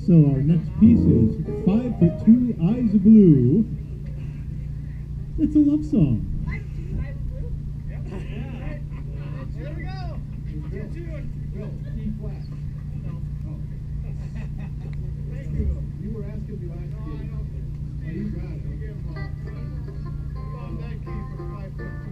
So our next piece is 5'2" Eyes of Blue. It's a love song. Here we go. E flat. Thank you. You were asking me last year. Oh, you got it. On that key for 5'2".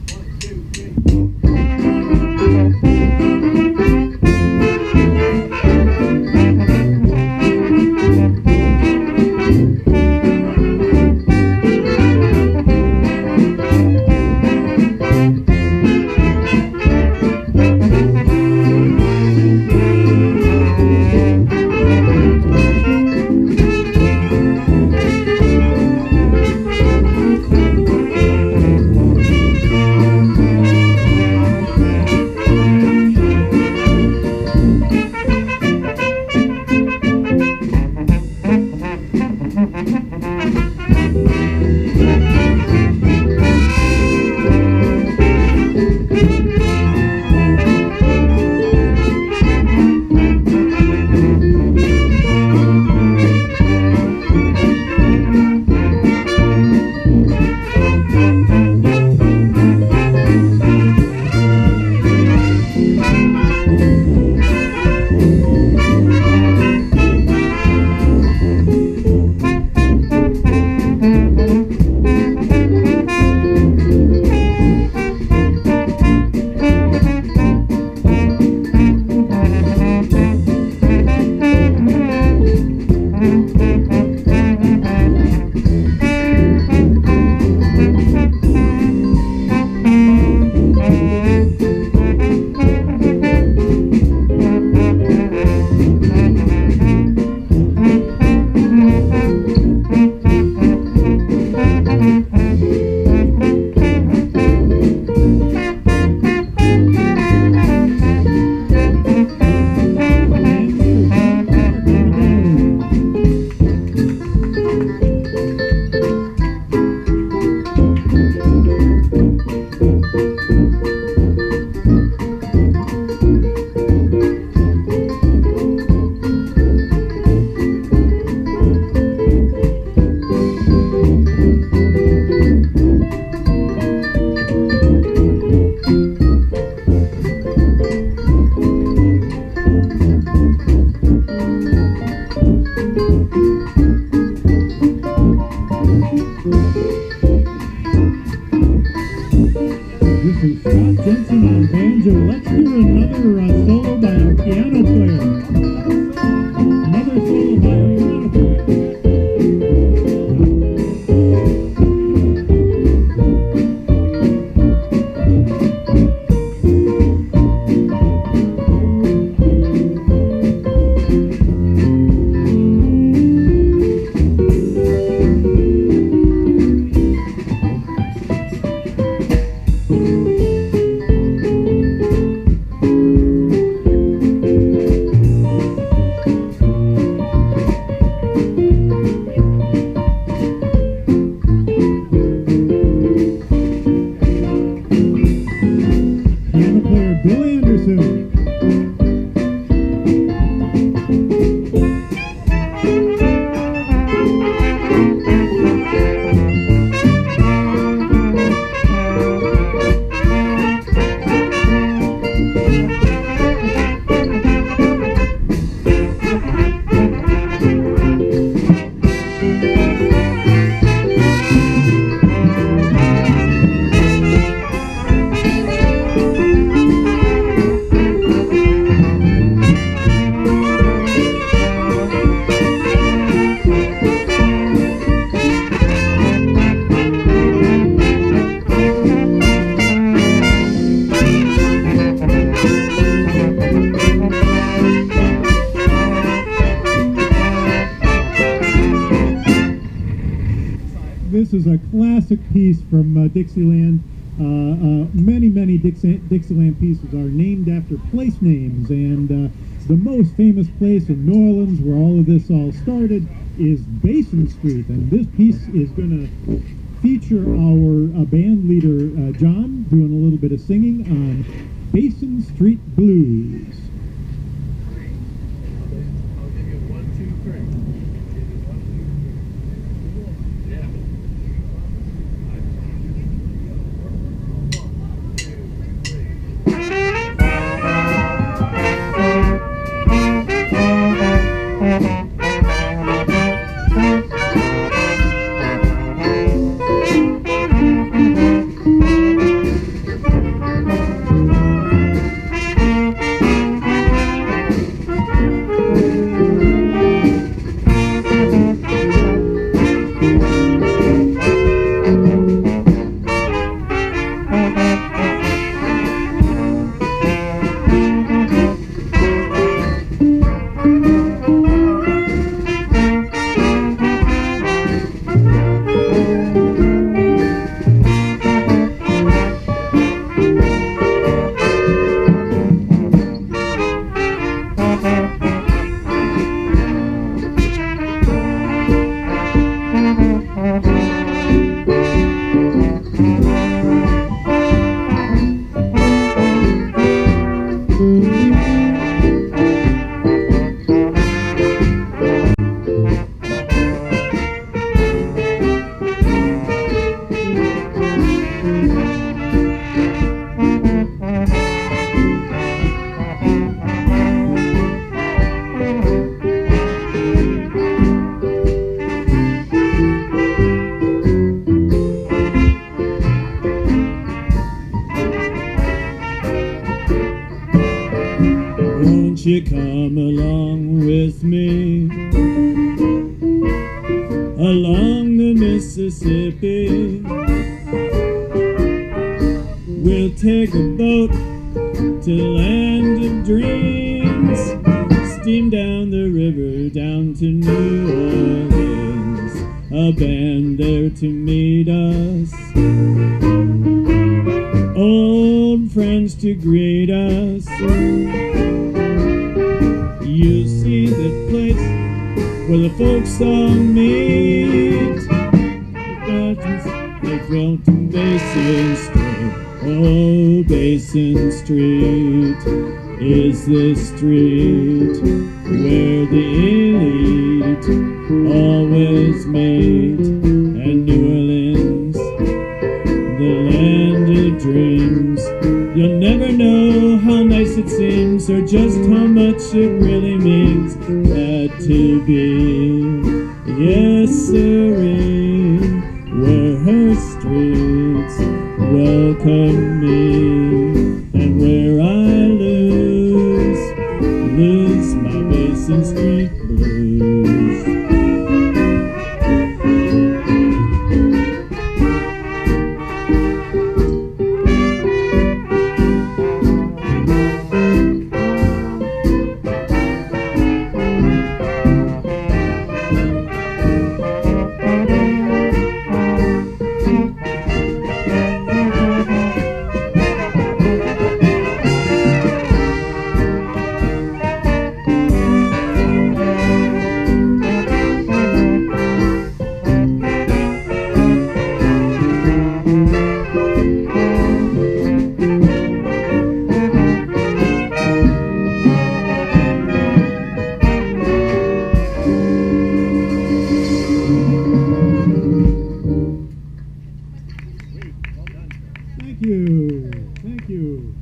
1, 2, 3. This is Scott Jensen on banjo. Let's hear another solo by a piano player. Another solo by a piano player. This is a classic piece from Dixieland. Many Dixieland pieces are named after place names, and the most famous place in New Orleans where all of this all started is Basin Street, and this piece is going to feature our band leader John doing a little bit of singing on Basin Street Blues. I'll give you 1, 2, 3. Won't you come along with me along the Mississippi? We'll take a boat to land of dreams, steam down the river down to New Orleans, a band there to meet us, old friends to greet us. You see that place where the folks all meet, the gardens they dwelt in Basin Street. Oh, Basin Street is the street where the elite always meet, and New Orleans, the land of dreams. You'll never know how nice it seems or just how much it really means that to be Yes, sirree, where her streets welcome me, and where I lose my Basin Street blues. Thank you. Thank you.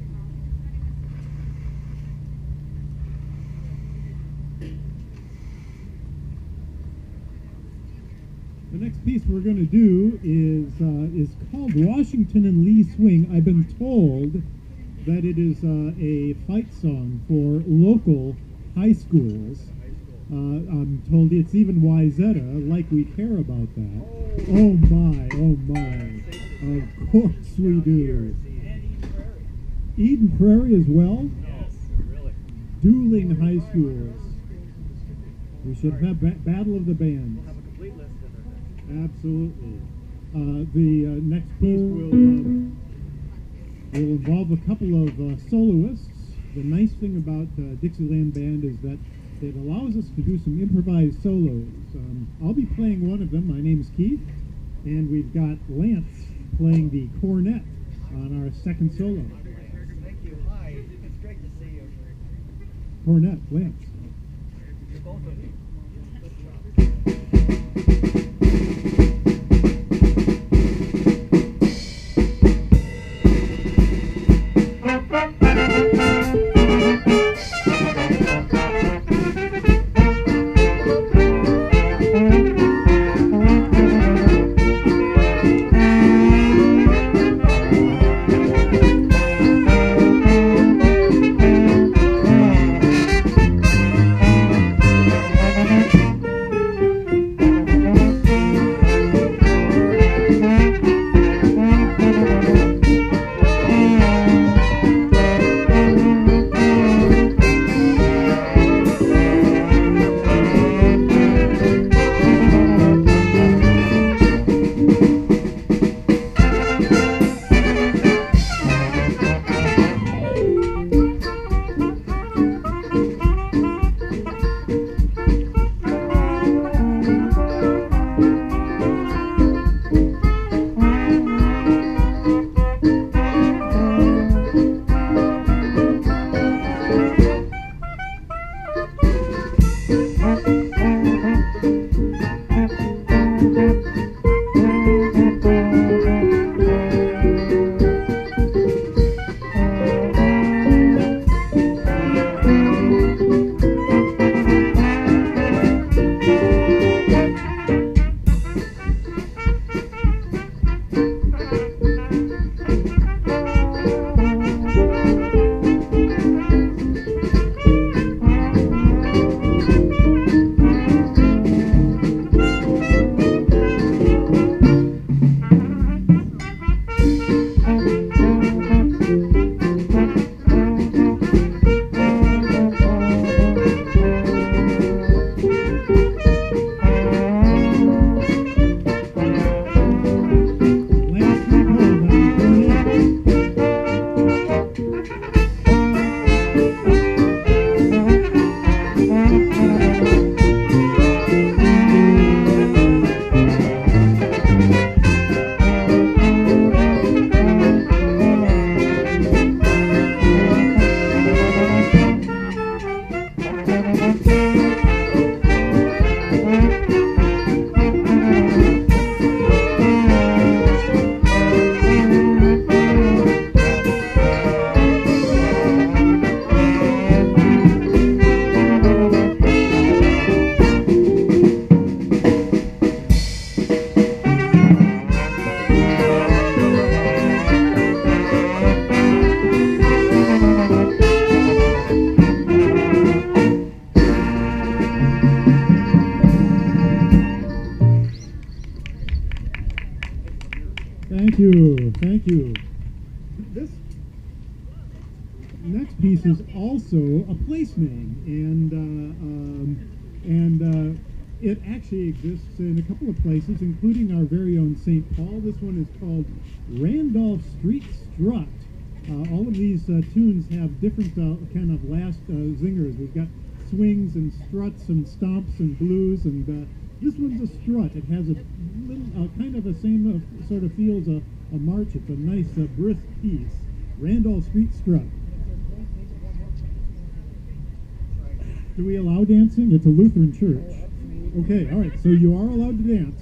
The next piece we're going to do is called Washington and Lee Swing. I've been told that it is a fight song for local high schools. I'm told it's even Wyzetta, like we care about that. Oh my, oh my. Of course we do. Eden Prairie as well? Dueling high schools. We should have Battle of the Bands. Absolutely. The next piece will involve a couple of soloists. The nice thing about Dixieland Band is that it allows us to do some improvised solos. I'll be playing one of them. My name's Keith, and we've got Lance playing the cornet on our second solo. Thank you. Hi. It's great to see you. Cornet, Lance. You're both of you. Thank you. Thank you. This next piece is also a place name, and it actually exists in a couple of places, including our very own St. Paul. This one is called Randolph Street Strut. All of these tunes have different kind of last zingers. We've got swings and struts and stomps and blues, and this one's a strut. It has a little kind of the same sort of feel as a march. It's a nice brisk piece. Randolph Street Strut. Do we allow dancing? It's a Lutheran church. Okay, all right, so you are allowed to dance.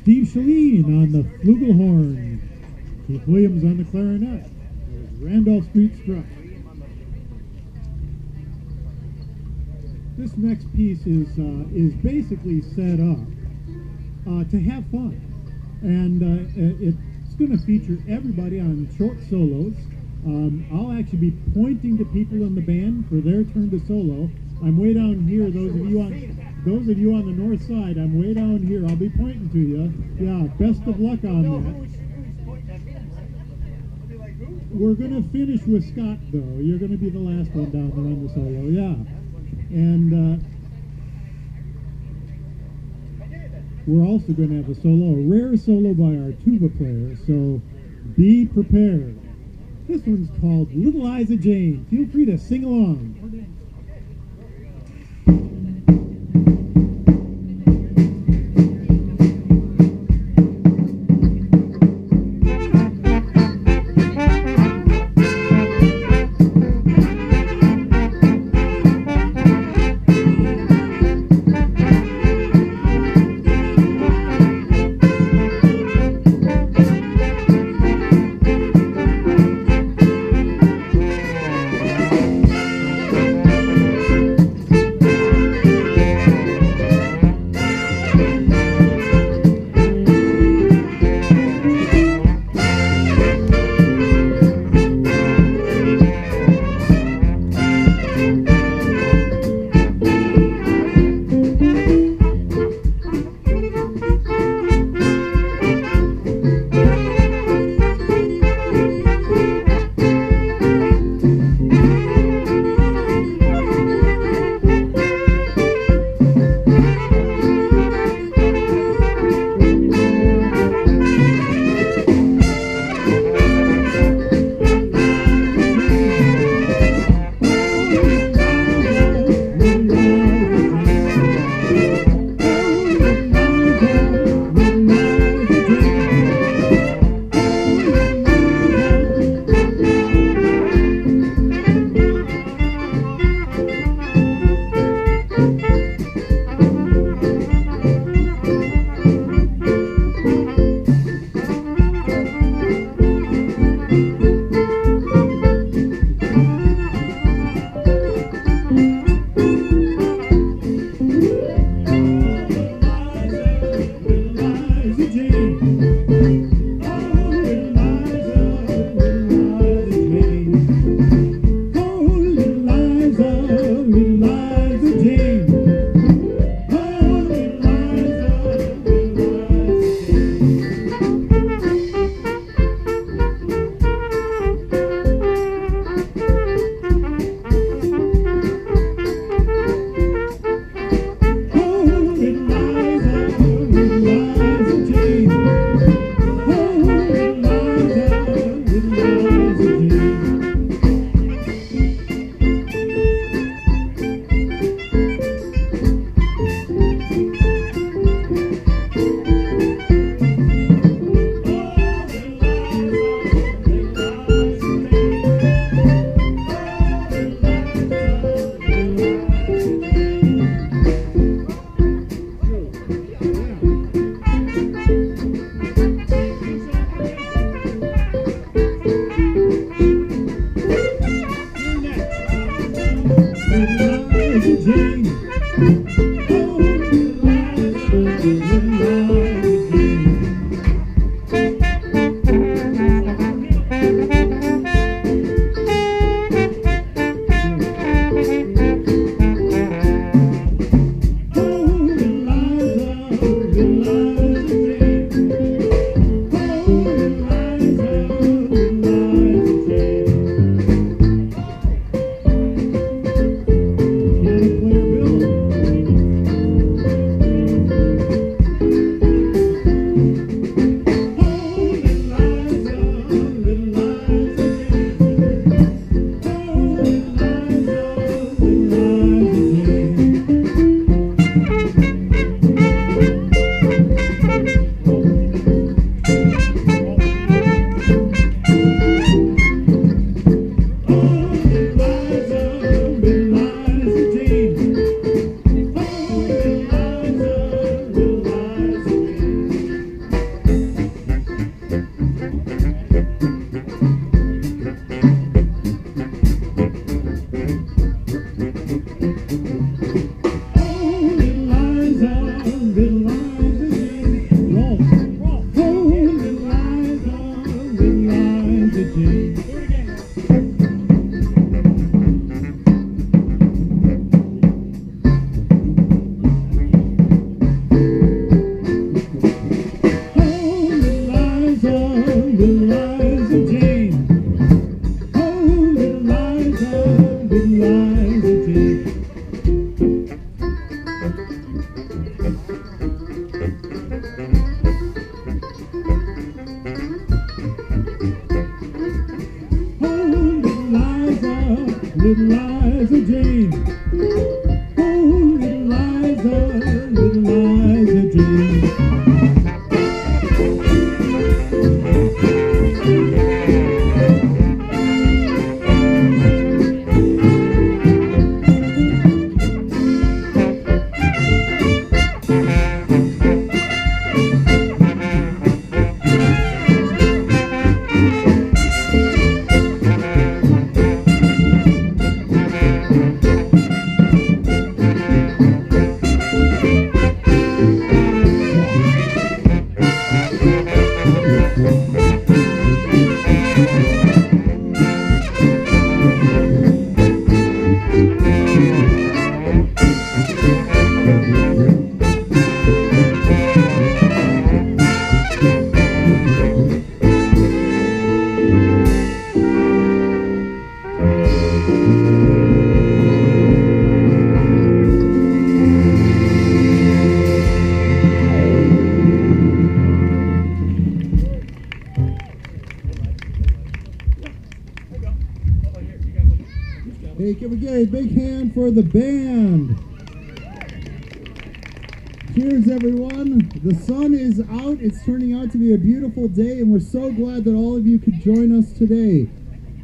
Steve Shalene on the flugelhorn. Keith Williams on the clarinet. Randolph Street Strut. This next piece is basically set up to have fun, and it's going to feature everybody on short solos. I'll actually be pointing to people in the band for their turn to solo. I'm way down here. Those of you on the north side, I'm way down here. I'll be pointing to you. Yeah, best of luck on that. We're going to finish with Scott, though. You're going to be the last one down there on the solo. Yeah. And we're also going to have a solo, a rare solo by our tuba player, so be prepared. This one's called Little Eyes of Jane. Feel free to sing along. Little Liza Jane. Oh, little Liza Jane. Hey, can we get a big hand for the band? Cheers, everyone. The sun is out. It's turning out to be a beautiful day, and we're so glad that all of you could join us today.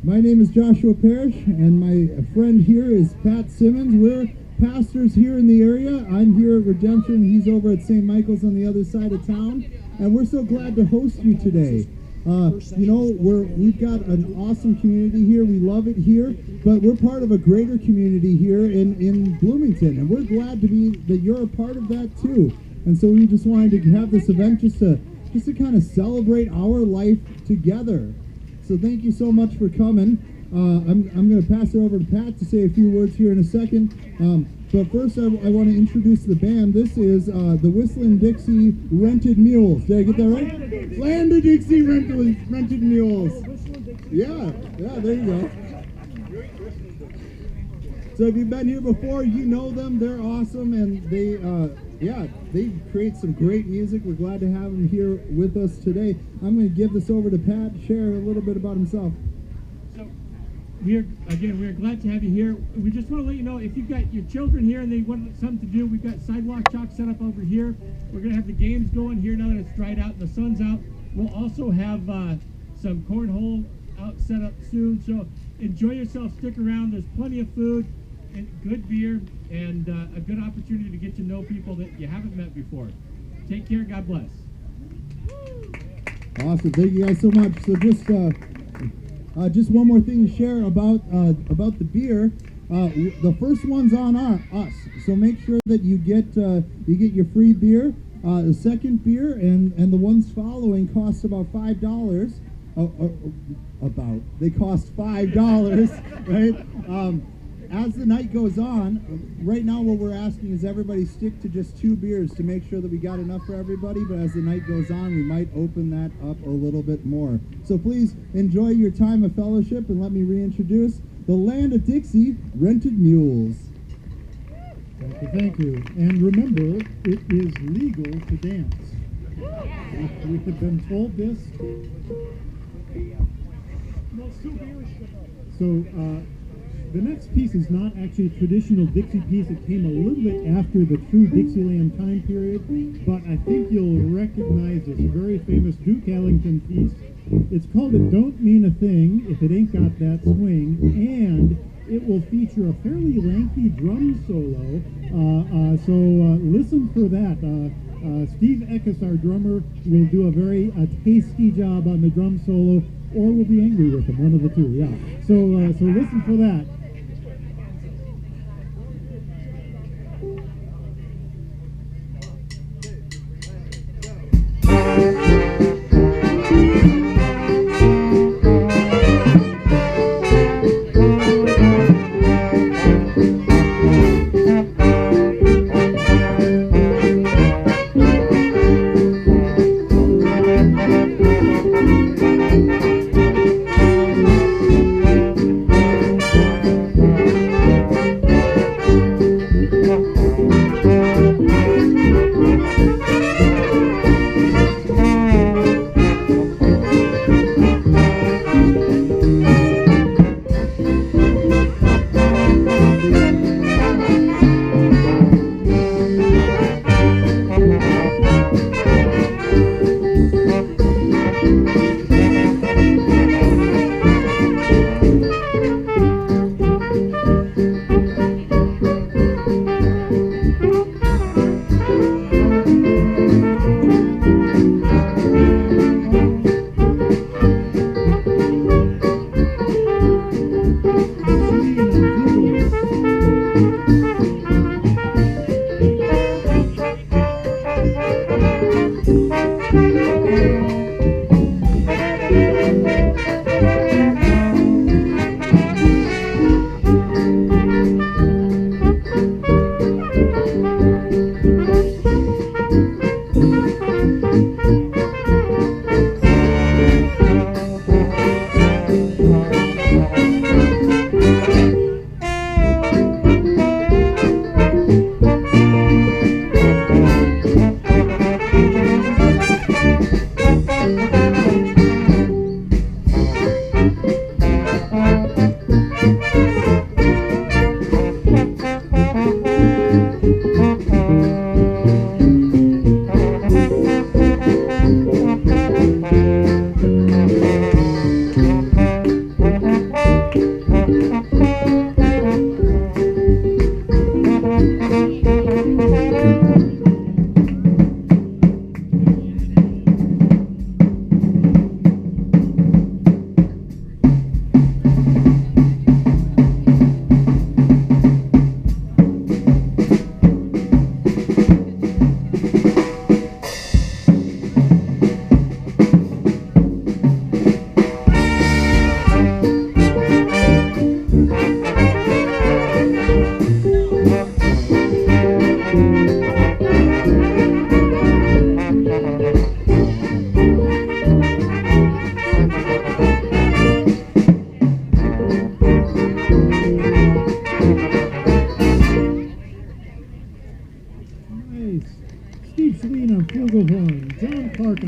My name is Joshua Parrish, and my friend here is Pat Simmons. We're pastors here in the area. I'm here at Redemption. He's over at St. Michael's on the other side of town, and we're so glad to host you today. You know, we've got an awesome community here. We love it here, but we're part of a greater community here in Bloomington, and we're glad to be that you're a part of that too. And so we just wanted to have this event just to kind of celebrate our life together. So thank you so much for coming. I'm going to pass it over to Pat to say a few words here in a second. But first, I want to introduce the band. This is the Whistling Dixie Rented Mules. Did I get that right? Land of Dixie Rented Mules. Yeah, there you go. So if you've been here before, you know them. They're awesome, and they create some great music. We're glad to have them here with us today. I'm going to give this over to Pat to share a little bit about himself. We're glad to have you here. We just want to let you know, if you've got your children here and they want something to do, we've got sidewalk chalk set up over here. We're going to have the games going here now that it's dried out and the sun's out. We'll also have some cornhole out set up soon. So enjoy yourself, stick around. There's plenty of food and good beer and a good opportunity to get to know people that you haven't met before. Take care. God bless. Awesome. Thank you guys so much. So just one more thing to share about the beer. The first one's on us, so make sure that you get your free beer. The second beer and the ones following cost about $5. They cost $5, right? As the night goes on, right now what we're asking is everybody stick to just 2 beers to make sure that we got enough for everybody, but as the night goes on, we might open that up a little bit more. So please enjoy your time of fellowship, and let me reintroduce the Land of Dixie Rented Mules. Thank you. And remember, it is legal to dance. We have been told this. So, the next piece is not actually a traditional Dixie piece. It came a little bit after the true Dixieland time period, but I think you'll recognize this very famous Duke Ellington piece. It's called It Don't Mean a Thing If It Ain't Got That Swing, and it will feature a fairly lanky drum solo, so listen for that. Steve Eckes, our drummer, will do a very tasty job on the drum solo, or we'll be angry with him, one of the two, yeah. So listen for that.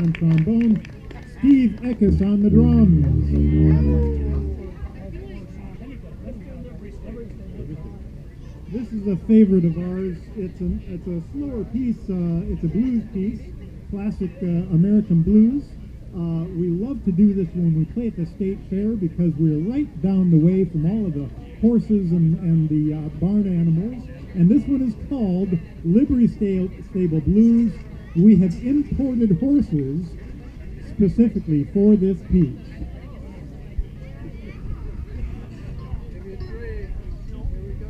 on trombone, Steve Eckes on the drums. This is a favorite of ours. It's a slower piece. It's a blues piece, classic American blues. We love to do this when we play at the state fair because we're right down the way from all of the horses and the barn animals. And this one is called Livery Stable Blues. We have imported horses specifically for this piece. Give me a three. Here we go.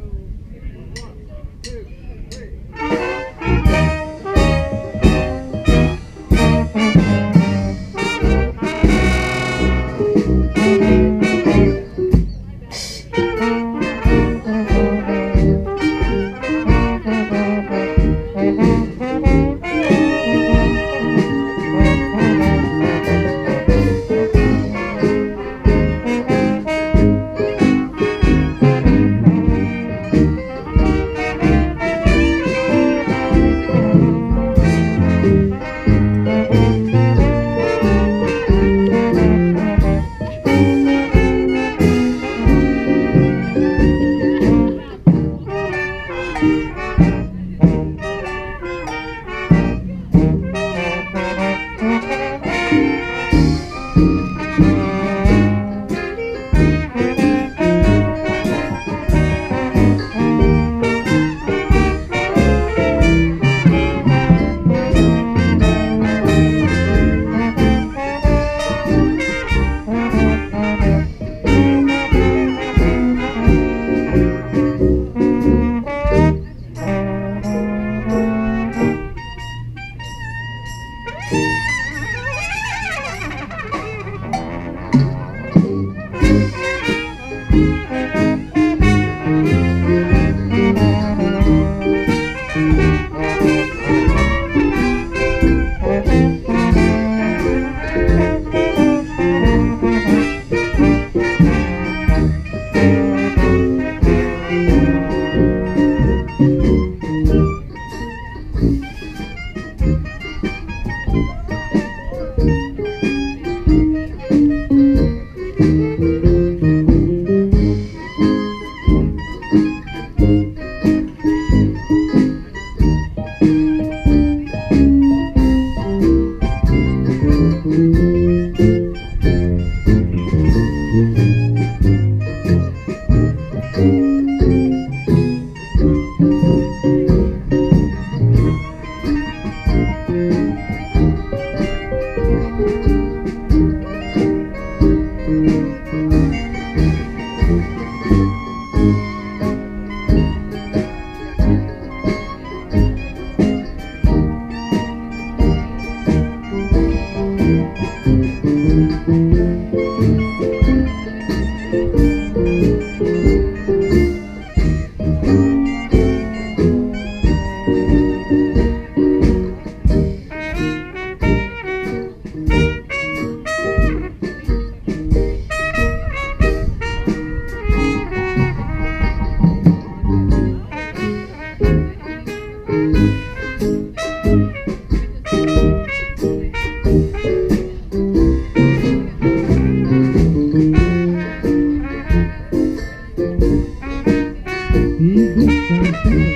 Steve Dix on trumpet.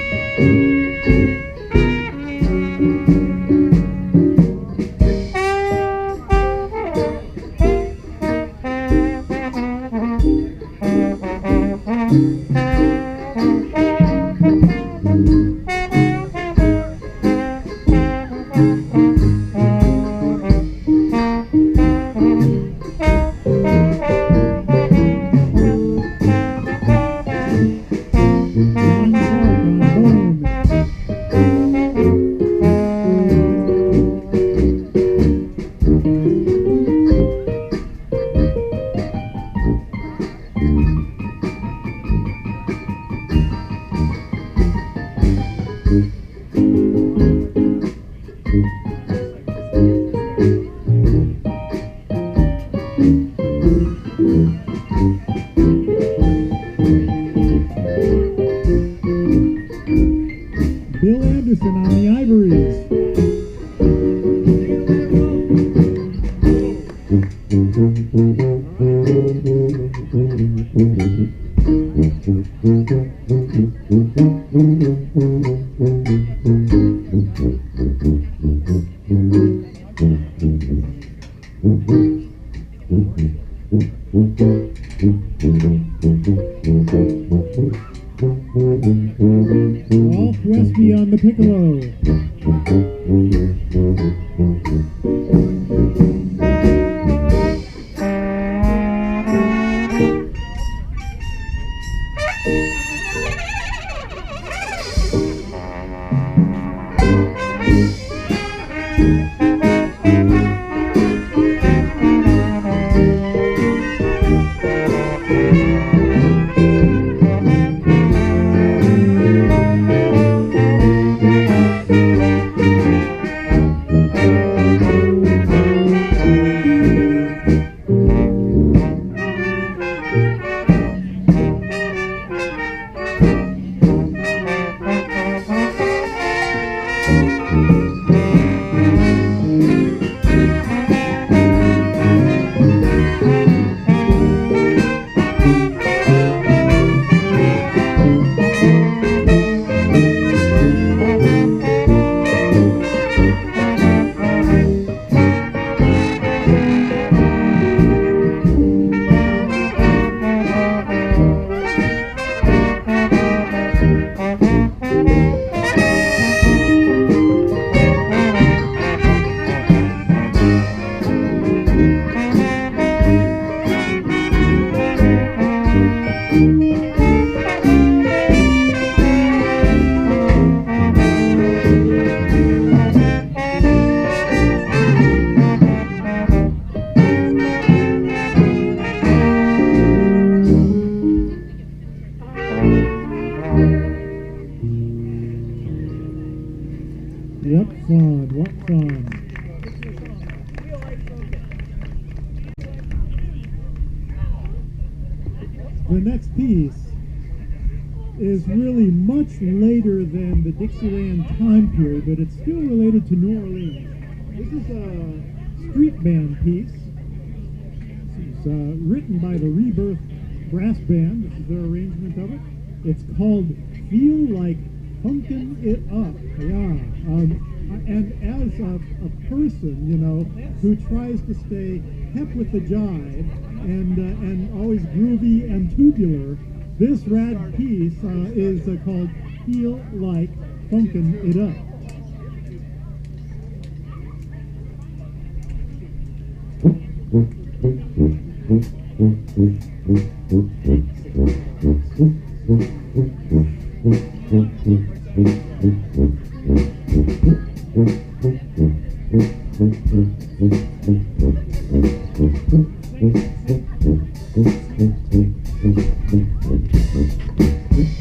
John Clark on bone. Bill Anderson on the ivories. Rolf Westby on the piccolo. What fun, what fun. The next piece is really much later than the Dixieland time period, but it's still related to New Orleans. This is a street band piece. It's written by the Rebirth Brass Band. This is their arrangement of it. It's called Feel Like Funkin' It Up. Yeah. And as a person, you know, who tries to stay hep with the jive and always groovy and tubular, this rad piece is called Feel Like Funkin' It Up.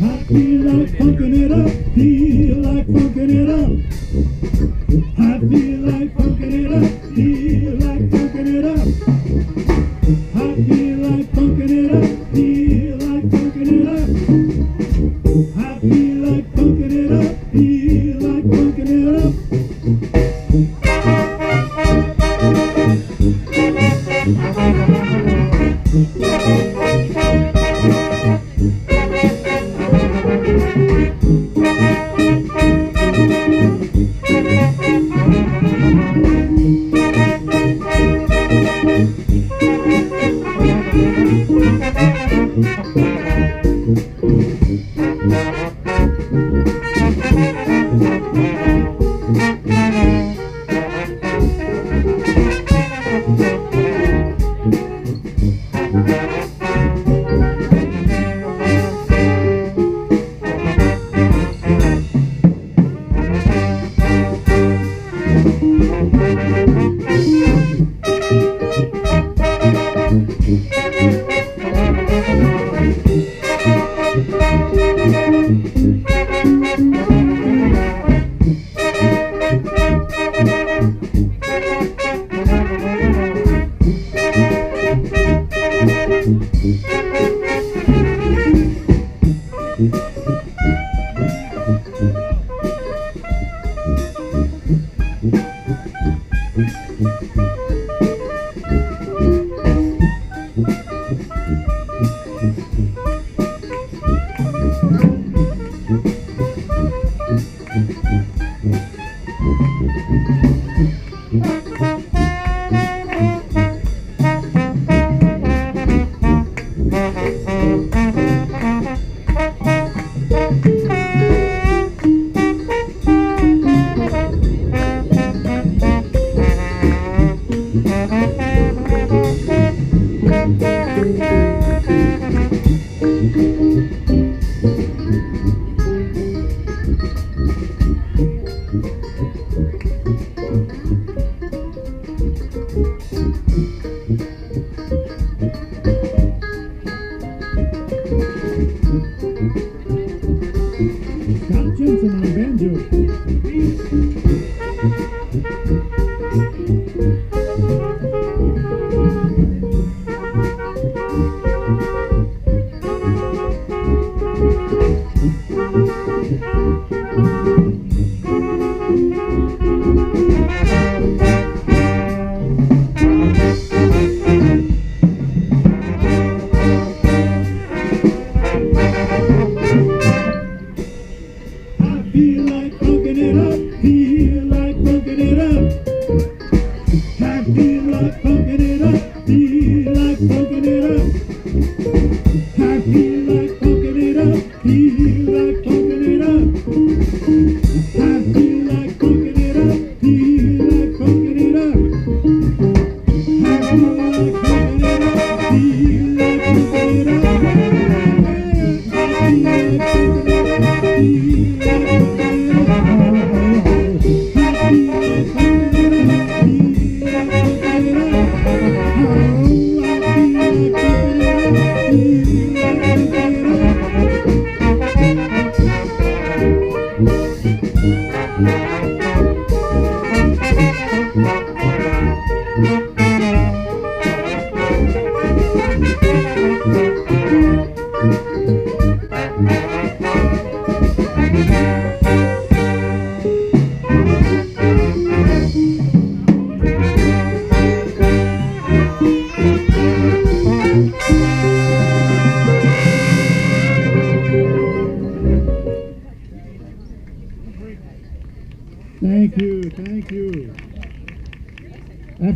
I feel like funkin' it up, feel like funkin' it up. I feel like funkin' it up, feel like funkin' it up. I feel like funkin' it up, feel like funkin' it up. I feel like funkin' it up, feel like funkin' it up. Thank you.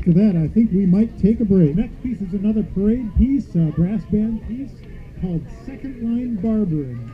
After that, I think we might take a break. Next piece is another parade piece, a brass band piece called Second Line Barbering.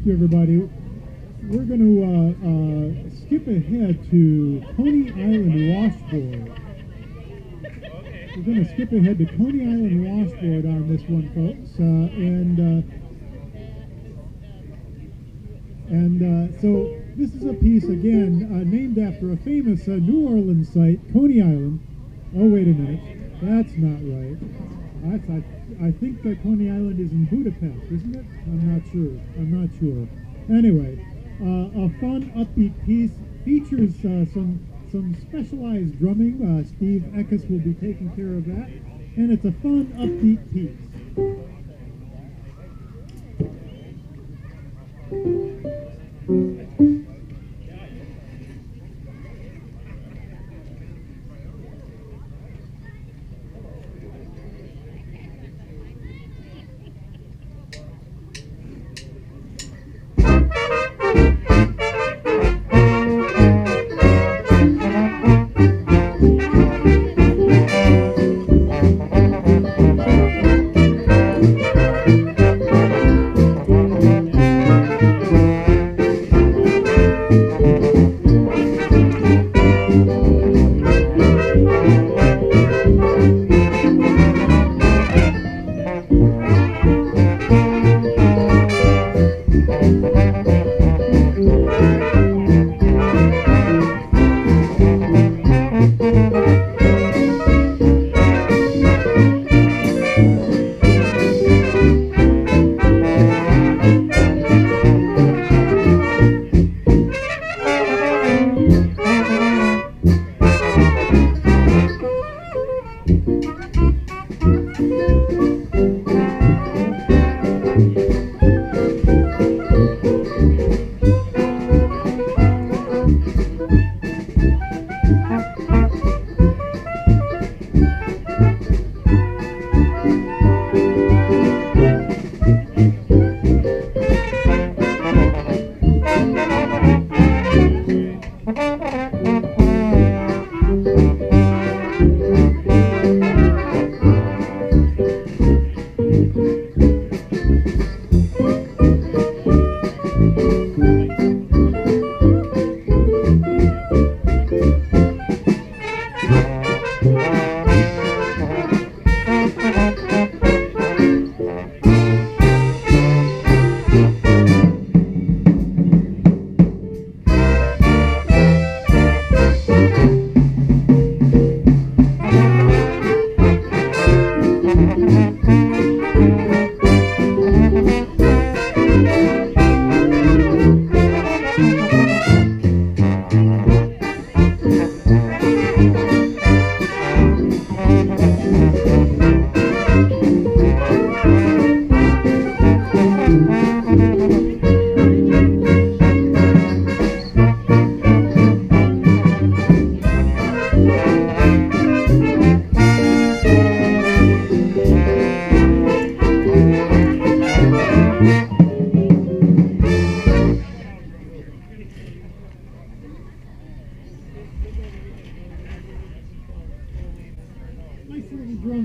Thank you, everybody. We're going to skip ahead to Coney Island Washboard. We're going to skip ahead to Coney Island Washboard on this one, folks. So this is a piece, again, named after a famous New Orleans site, Coney Island. Oh, wait a minute. That's not right. I think that Coney Island is in Budapest, isn't it? I'm not sure. Anyway, a fun, upbeat piece features some specialized drumming. Steve Eckes will be taking care of that. And it's a fun, upbeat piece.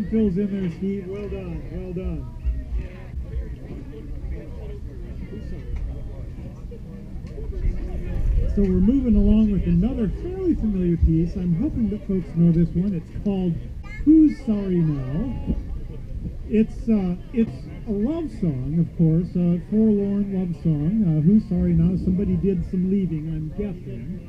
fills in there, Steve. Well done. Well done. So we're moving along with another fairly familiar piece. I'm hoping that folks know this one. It's called Who's Sorry Now? It's a love song, of course, a forlorn love song. Who's sorry now? Somebody did some leaving, I'm guessing.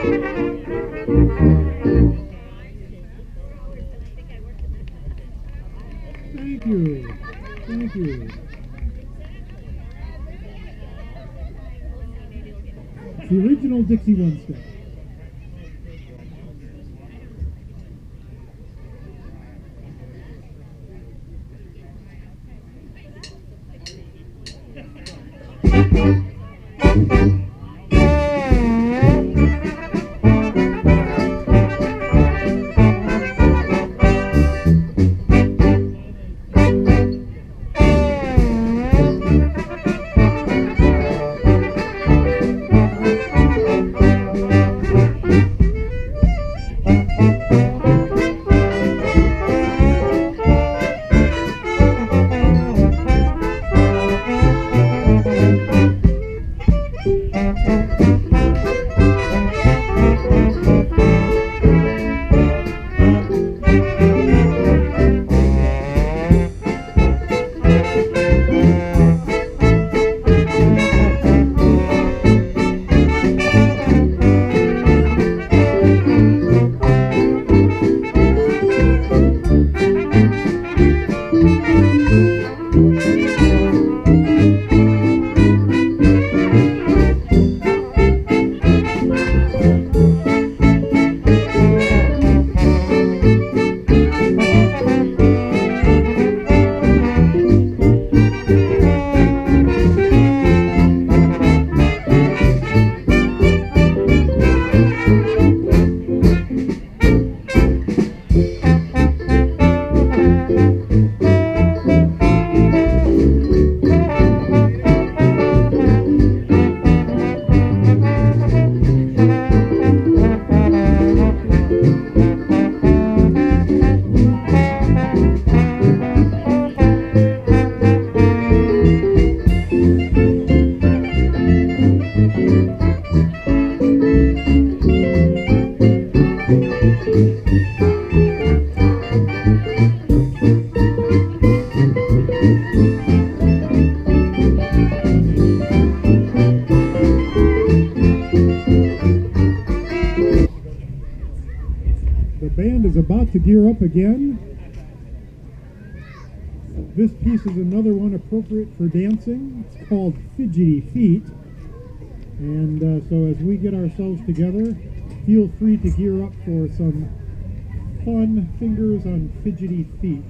Thank you. Thank you. The original Dixie One Step. To gear up again. This piece is another one appropriate for dancing. It's called Fidgety Feet. And so as we get ourselves together, feel free to gear up for some fun fingers on fidgety feet.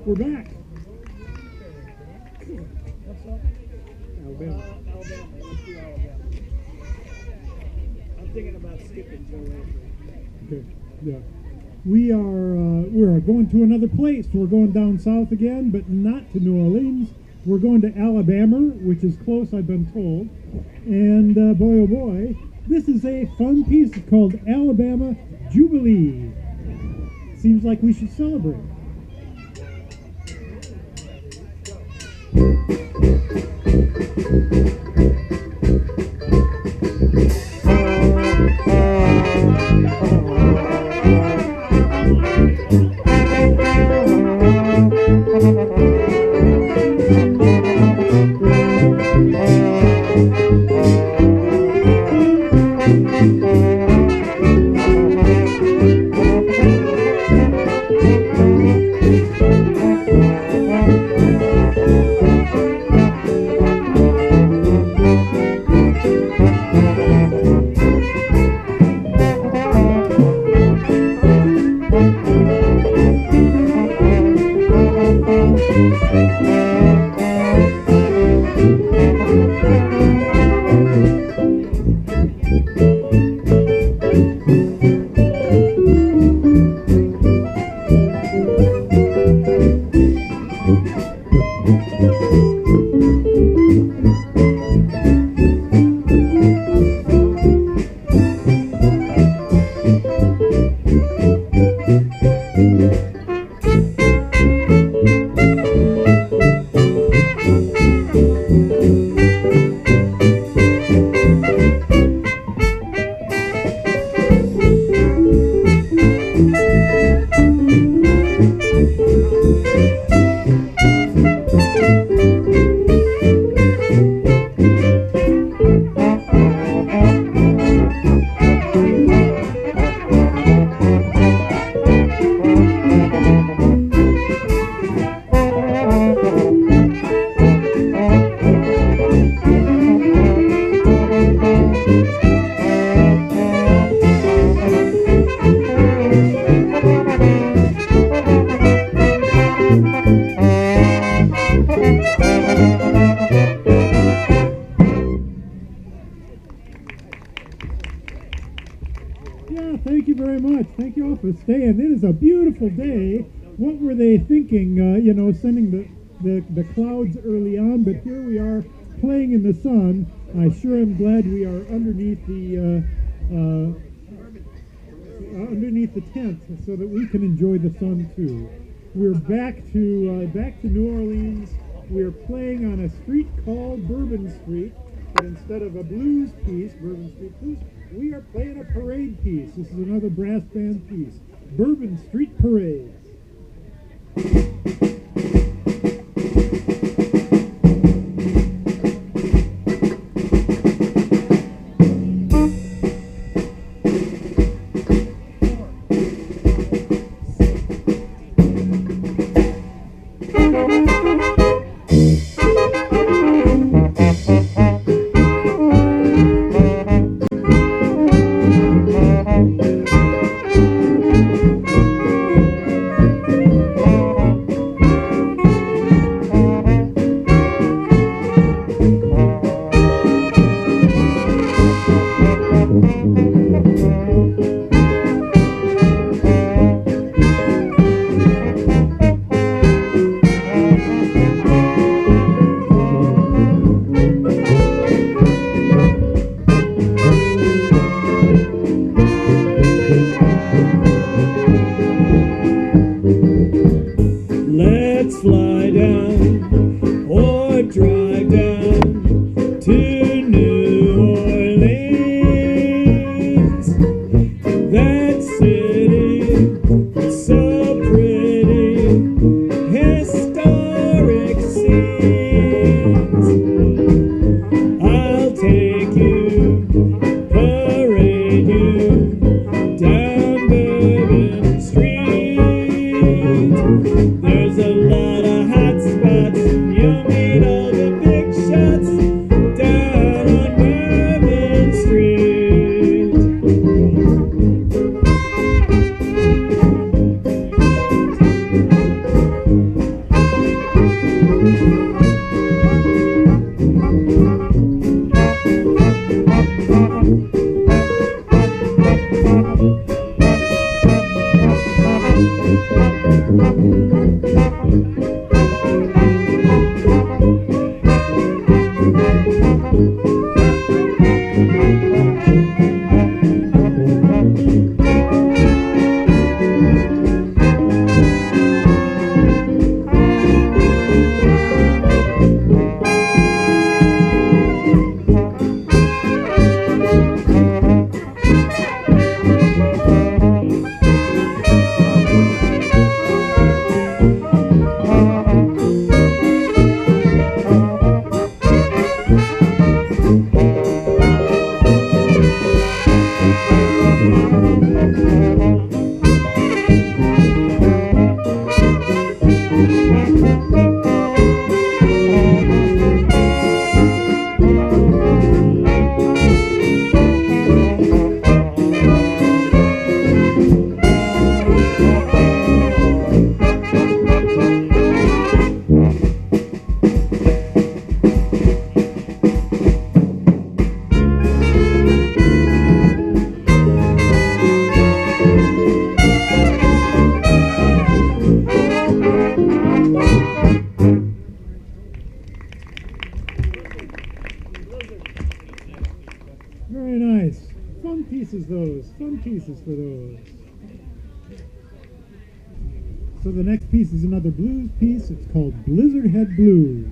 We're back. Alabama. Let's do Alabama. I'm thinking about skipping Joe Avery. Okay. Yeah. We're going to another place. We're going down south again, but not to New Orleans. We're going to Alabama, which is close, I've been told. And boy, oh boy, this is a fun piece called Alabama Jubilee. Seems like we should celebrate. Yeah, thank you very much. Thank you all for staying. It is a beautiful day. What were they thinking, sending the clouds early on, but here we are playing in the sun. I sure am glad we are underneath the tent so that we can enjoy the sun too. We're back to New Orleans. We're playing on a street called Bourbon Street, but instead of a blues piece, Bourbon Street Blues, we are playing a parade piece. This is another brass band piece, Bourbon Street Parade. meet you down Bourbon Street. There's a lot of hot spots, and you'll meet all the big shots down on Bourbon Street. Very nice. Fun pieces those. Fun pieces for those. So the next piece is another blues piece. It's called Blizzard Head Blues.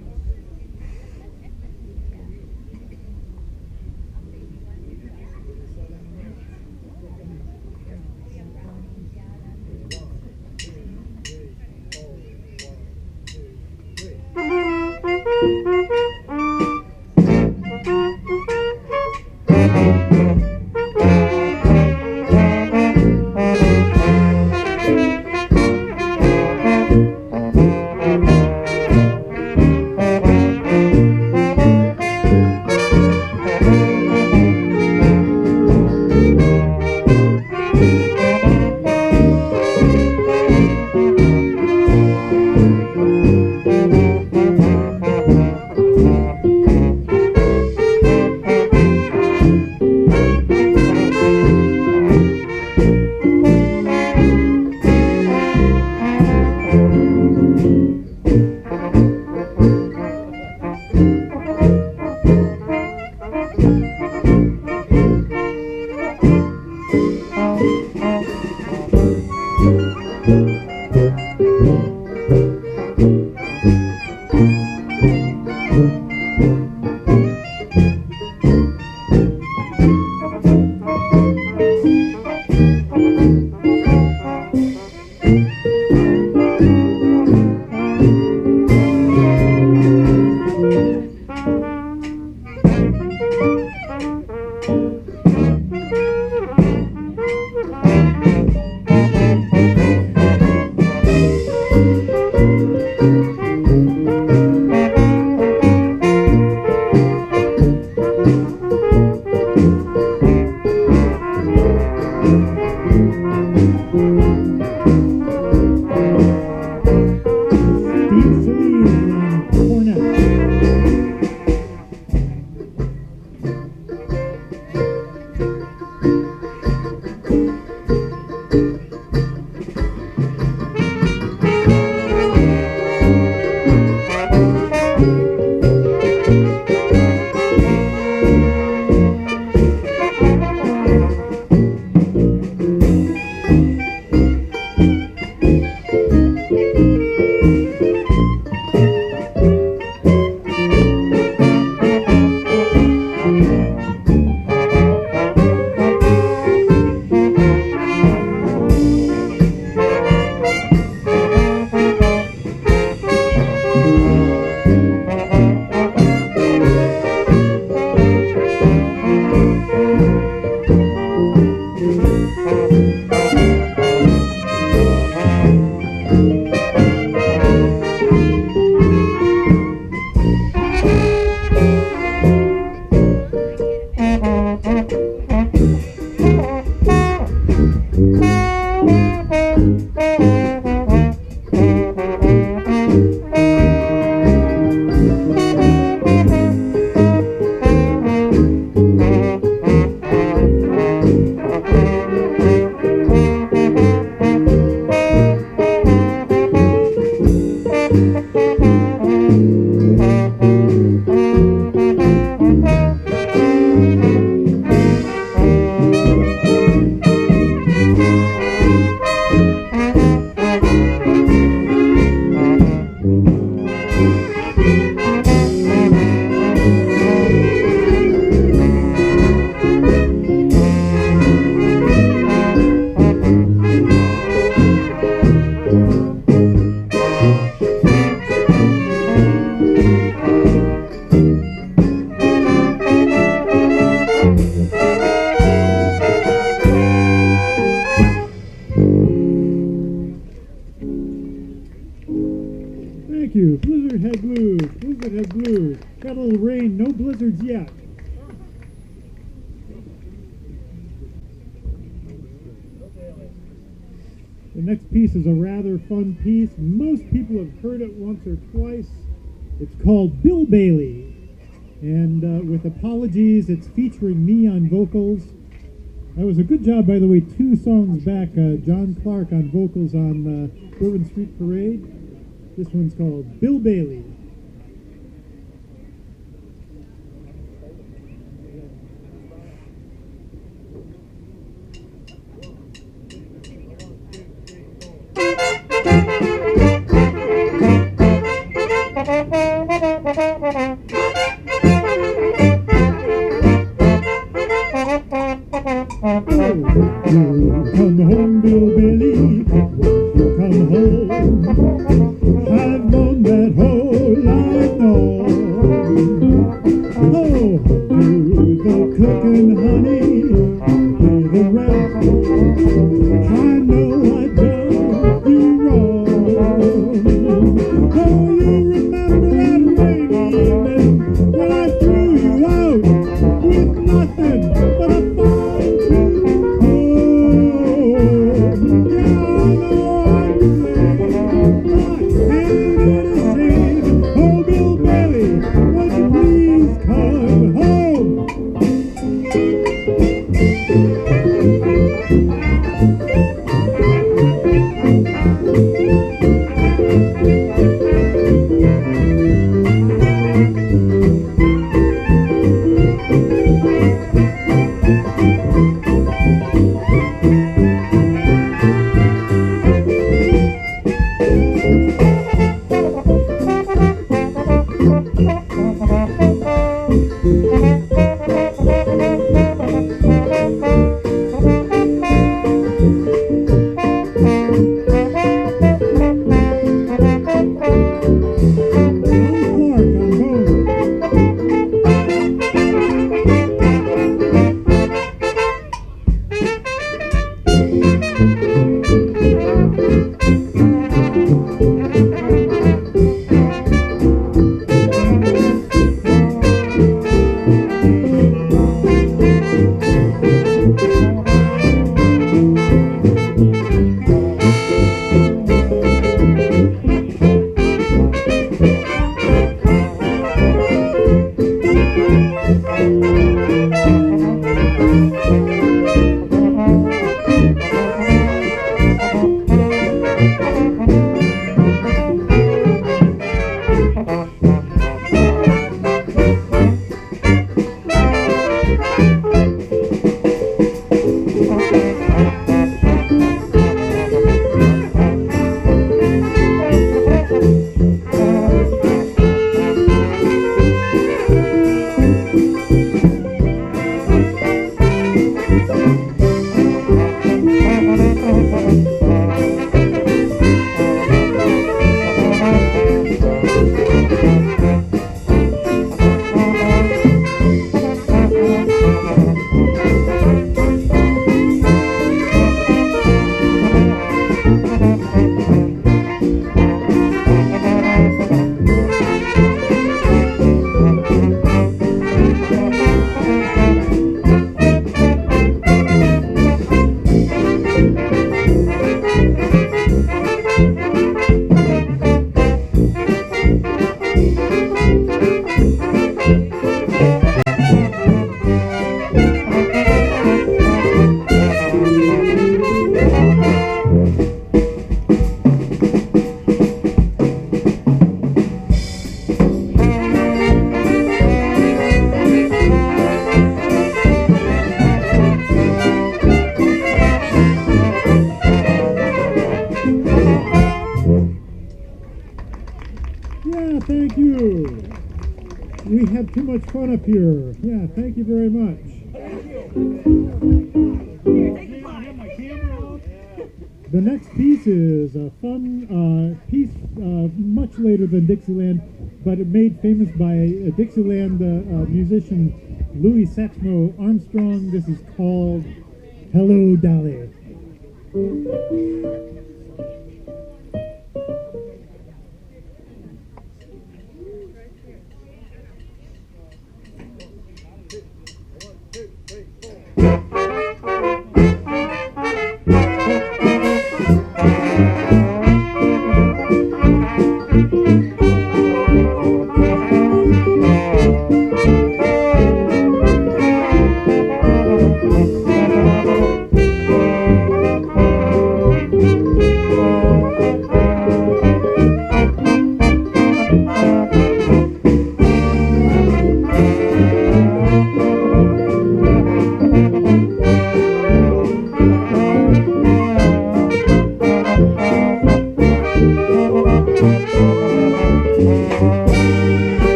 yet. The next piece is a rather fun piece. Most people have heard it once or twice. It's called Bill Bailey. And with apologies, it's featuring me on vocals. That was a good job, by the way, 2 songs back. John Clark on vocals on Bourbon Street Parade. This one's called Bill Bailey. Come home, Bill Bailey, come home. I've known that whole life long. Oh, do the cooking, honey, do the rest. I know I done you wrong. Oh, you remember that rainy evening when I threw you out with nothing but a fine tooth Too much fun up here. Yeah, thank you very much. The next piece is a fun piece much later than Dixieland, but it made famous by a Dixieland musician Louis Satchmo Armstrong. This is called Hello, Dolly.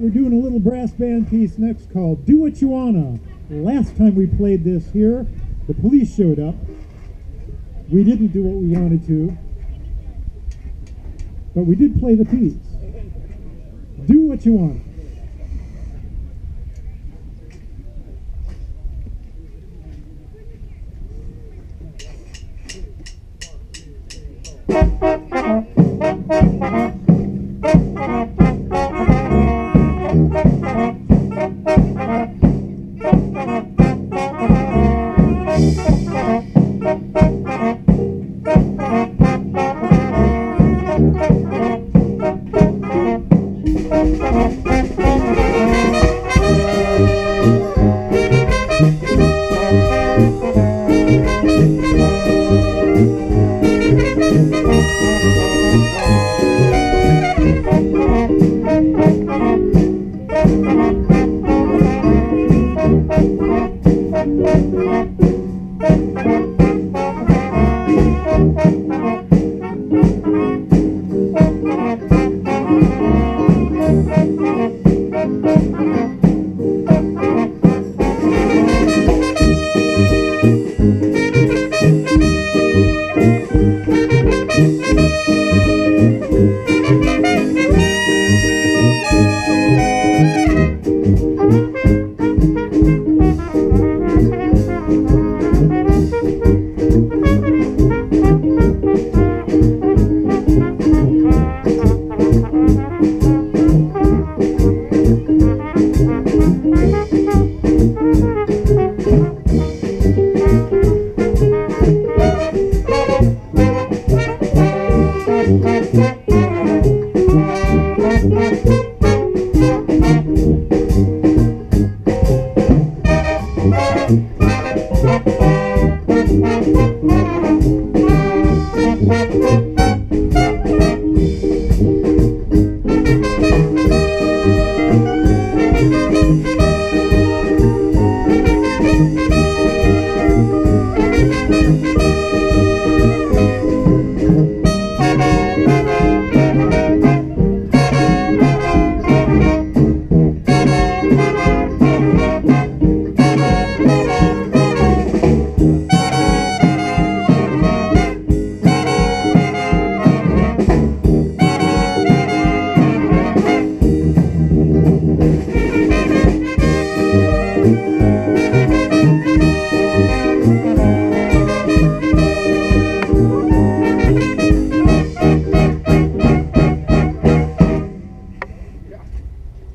we're doing a little brass band piece next called Do What You Wanna. Last time we played this here, the police showed up. We didn't do what we wanted to, but we did play the piece. Do What You Wanna. Thank you.